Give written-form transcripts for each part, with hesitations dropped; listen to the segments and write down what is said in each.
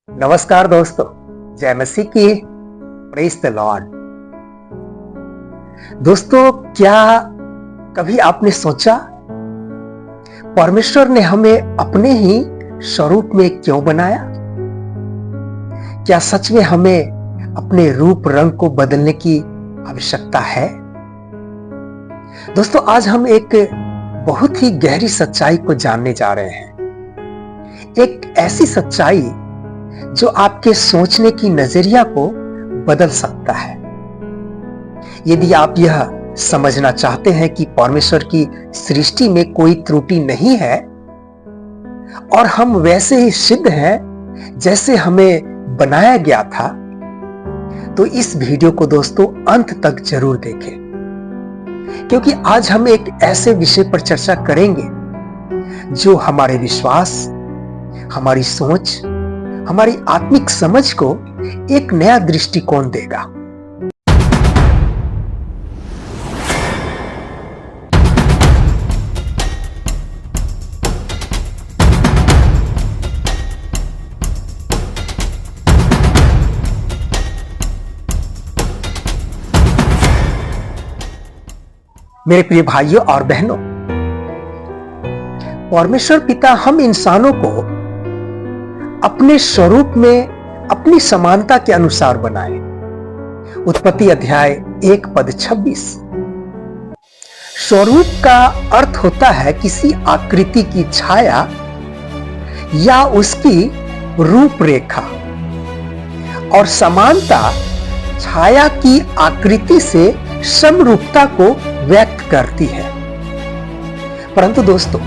नमस्कार दोस्तों, जय मसीह की। Praise the Lord. दोस्तों, क्या कभी आपने सोचा परमेश्वर ने हमें अपने ही स्वरूप में क्यों बनाया? क्या सच में हमें अपने रूप रंग को बदलने की आवश्यकता है? दोस्तों, आज हम एक बहुत ही गहरी सच्चाई को जानने जा रहे हैं। एक ऐसी सच्चाई जो आपके सोचने की नजरिया को बदल सकता है। यदि आप यह समझना चाहते हैं कि परमेश्वर की सृष्टि में कोई त्रुटि नहीं है और हम वैसे ही सिद्ध हैं जैसे हमें बनाया गया था, तो इस वीडियो को दोस्तों अंत तक जरूर देखें, क्योंकि आज हम एक ऐसे विषय पर चर्चा करेंगे जो हमारे विश्वास, हमारी सोच, हमारी आत्मिक समझ को एक नया दृष्टिकोण देगा। मेरे प्रिय भाइयों और बहनों, परमेश्वर पिता हम इंसानों को अपने स्वरूप में अपनी समानता के अनुसार बनाए। उत्पत्ति अध्याय 1:26। स्वरूप का अर्थ होता है किसी आकृति की छाया या उसकी रूपरेखा, और समानता छाया की आकृति से समरूपता को व्यक्त करती है। परंतु दोस्तों,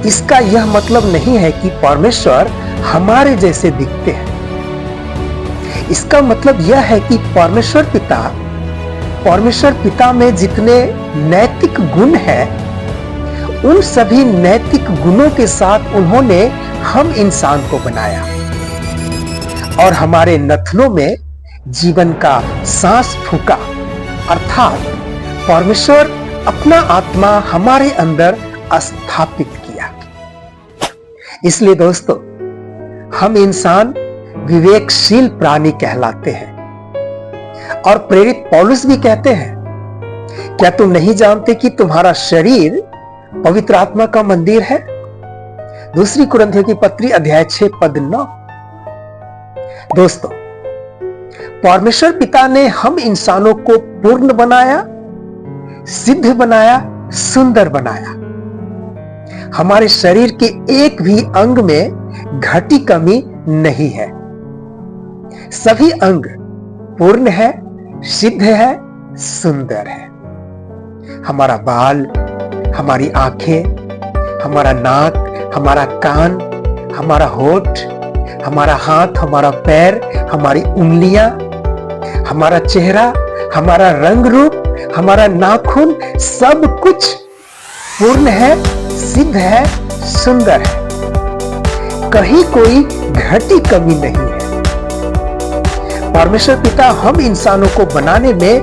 इसका यह मतलब नहीं है कि परमेश्वर हमारे जैसे दिखते हैं। इसका मतलब यह है कि परमेश्वर पिता में जितने नैतिक गुण हैं, उन सभी नैतिक गुणों के साथ उन्होंने हम इंसान को बनाया और हमारे नथनों में जीवन का सांस फूंका, अर्थात परमेश्वर अपना आत्मा हमारे अंदर स्थापित किया। इसलिए दोस्तों, हम इंसान विवेकशील प्राणी कहलाते हैं। और प्रेरित पौलुस भी कहते हैं, क्या तुम नहीं जानते कि तुम्हारा शरीर पवित्र आत्मा का मंदिर है? दूसरी कुरिन्थियों की पत्री अध्याय 6:9। दोस्तों, परमेश्वर पिता ने हम इंसानों को पूर्ण बनाया, सिद्ध बनाया, सुंदर बनाया। हमारे शरीर के एक भी अंग में घटी कमी नहीं है। सभी अंग पूर्ण है, सिद्ध है, सुंदर है। हमारा बाल, हमारी आंखें, हमारा नाक, हमारा कान, हमारा होठ, हमारा हाथ, हमारा पैर, हमारी उंगलियां, हमारा चेहरा, हमारा रंग रूप, हमारा नाखून, सब कुछ पूर्ण है, सिद्ध है, सुंदर है। कहीं कोई घटी कमी नहीं है। परमेश्वर पिता हम इंसानों को बनाने में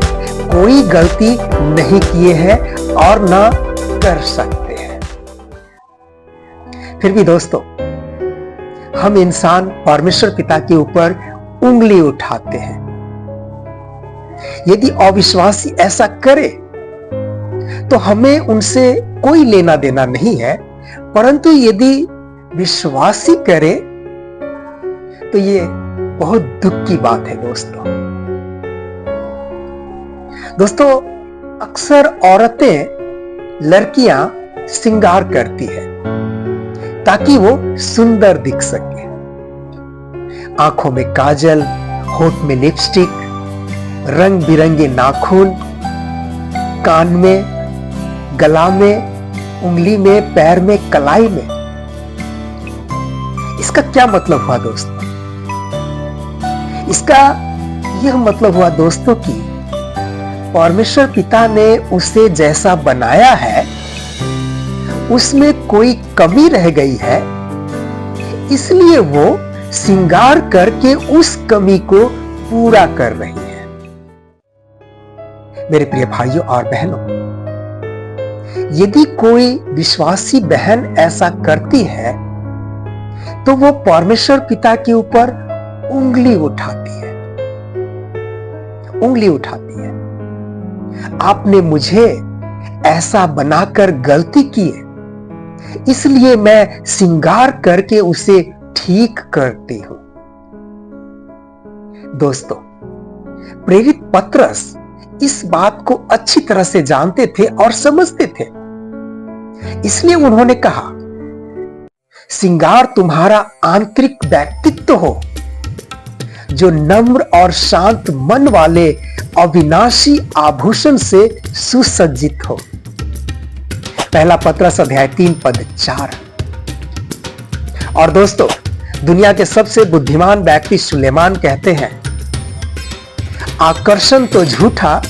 कोई गलती नहीं किए हैं और ना कर सकते हैं। फिर भी दोस्तों, हम इंसान परमेश्वर पिता के ऊपर उंगली उठाते हैं। यदि अविश्वासी ऐसा करे तो हमें उनसे कोई लेना देना नहीं है, परंतु यदि विश्वासी करे तो ये बहुत दुख की बात है। दोस्तों, अक्सर औरतें, लड़कियां श्रृंगार करती है ताकि वो सुंदर दिख सके। आंखों में काजल, होठ में लिपस्टिक, रंग बिरंगे नाखून, कान में, गला में, उंगली में, पैर में, कलाई में। इसका क्या मतलब हुआ दोस्तों? इसका यह मतलब हुआ दोस्तों कि परमेश्वर पिता ने उसे जैसा बनाया है उसमें कोई कमी रह गई है, इसलिए वो श्रृंगार करके उस कमी को पूरा कर रही है। मेरे प्रिय भाइयों और बहनों, यदि कोई विश्वासी बहन ऐसा करती है तो वो परमेश्वर पिता के ऊपर उंगली उठाती है, उंगली उठाती है। आपने मुझे ऐसा बनाकर गलती की है, इसलिए मैं श्रृंगार करके उसे ठीक करती हूं। दोस्तों, प्रेरित पतरस इस बात को अच्छी तरह से जानते थे और समझते थे, इसलिए उन्होंने कहा, श्रृंगार तुम्हारा आंतरिक व्यक्तित्व हो जो नम्र और शांत मन वाले अविनाशी आभूषण से सुसज्जित हो। पहला पतरस अध्याय 3 पद 4। और दोस्तों, दुनिया के सबसे बुद्धिमान व्यक्ति सुलेमान कहते हैं, आकर्षण तो झूठा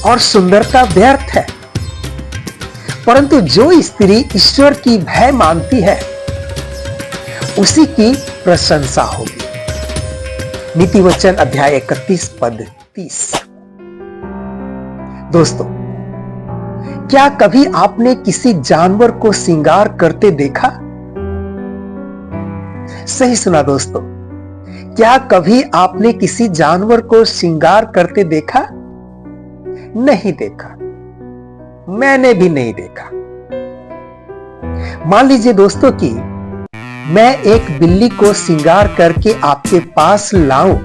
और सुंदरता व्यर्थ है, परंतु जो स्त्री ईश्वर की भय मानती है उसी की प्रशंसा होगी। नीति वचन अध्याय 31 पद 30। दोस्तों, क्या कभी आपने किसी जानवर को श्रृंगार करते देखा? सही सुना दोस्तों, क्या कभी आपने किसी जानवर को श्रृंगार करते देखा? नहीं देखा, मैंने भी नहीं देखा। मान लीजिए दोस्तों कि मैं एक बिल्ली को श्रृंगार करके आपके पास लाऊं,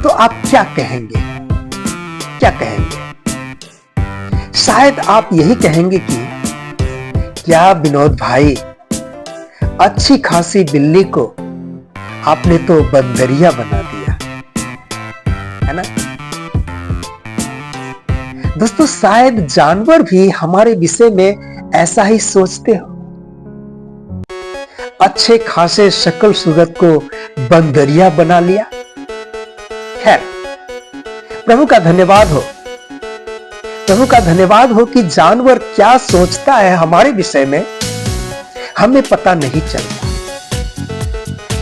तो आप क्या कहेंगे? क्या कहेंगे? शायद आप यही कहेंगे कि क्या विनोद भाई, अच्छी खासी बिल्ली को आपने तो बंदरिया बना दिया, है ना? दोस्तों, शायद जानवर भी हमारे विषय में ऐसा ही सोचते हो। अच्छे खासे शक्ल सूरत को बंदरिया बना लिया। खैर, प्रभु का धन्यवाद हो, प्रभु का धन्यवाद हो कि जानवर क्या सोचता है हमारे विषय में हमें पता नहीं चलता।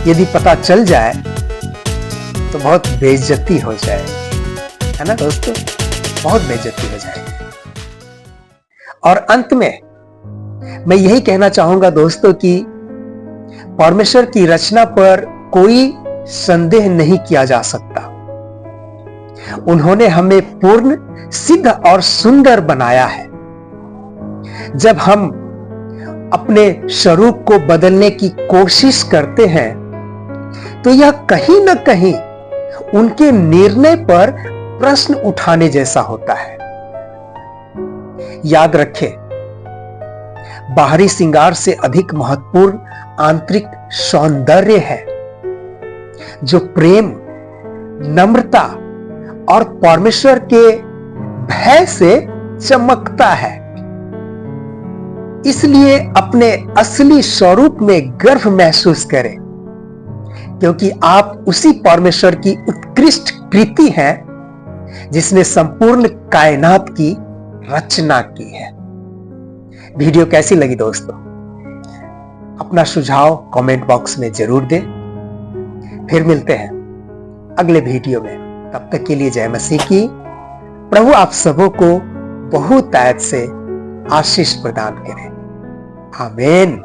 यदि पता चल जाए तो बहुत बेइज्जती हो जाएगी, है ना दोस्तों? बहुत बेइज्जती हो जाएगी। और अंत में मैं यही कहना चाहूंगा दोस्तों कि परमेश्वर की रचना पर कोई संदेह नहीं किया जा सकता। उन्होंने हमें पूर्ण, सिद्ध और सुंदर बनाया है। जब हम अपने स्वरूप को बदलने की कोशिश करते हैं तो यह कहीं ना कहीं उनके निर्णय पर प्रश्न उठाने जैसा होता है। याद रखें, बाहरी श्रृंगार से अधिक महत्वपूर्ण आंतरिक सौंदर्य है जो प्रेम, नम्रता और परमेश्वर के भय से चमकता है। इसलिए अपने असली स्वरूप में गर्व महसूस करें, क्योंकि आप उसी परमेश्वर की उत्कृष्ट कृति हैं जिसने संपूर्ण कायनात की रचना की है। वीडियो कैसी लगी दोस्तों? अपना सुझाव कमेंट बॉक्स में जरूर दें। फिर मिलते हैं अगले वीडियो में। तब तक के लिए जय मसीह की। प्रभु आप सबों को बहुत आयत से आशीष प्रदान करें। आमीन।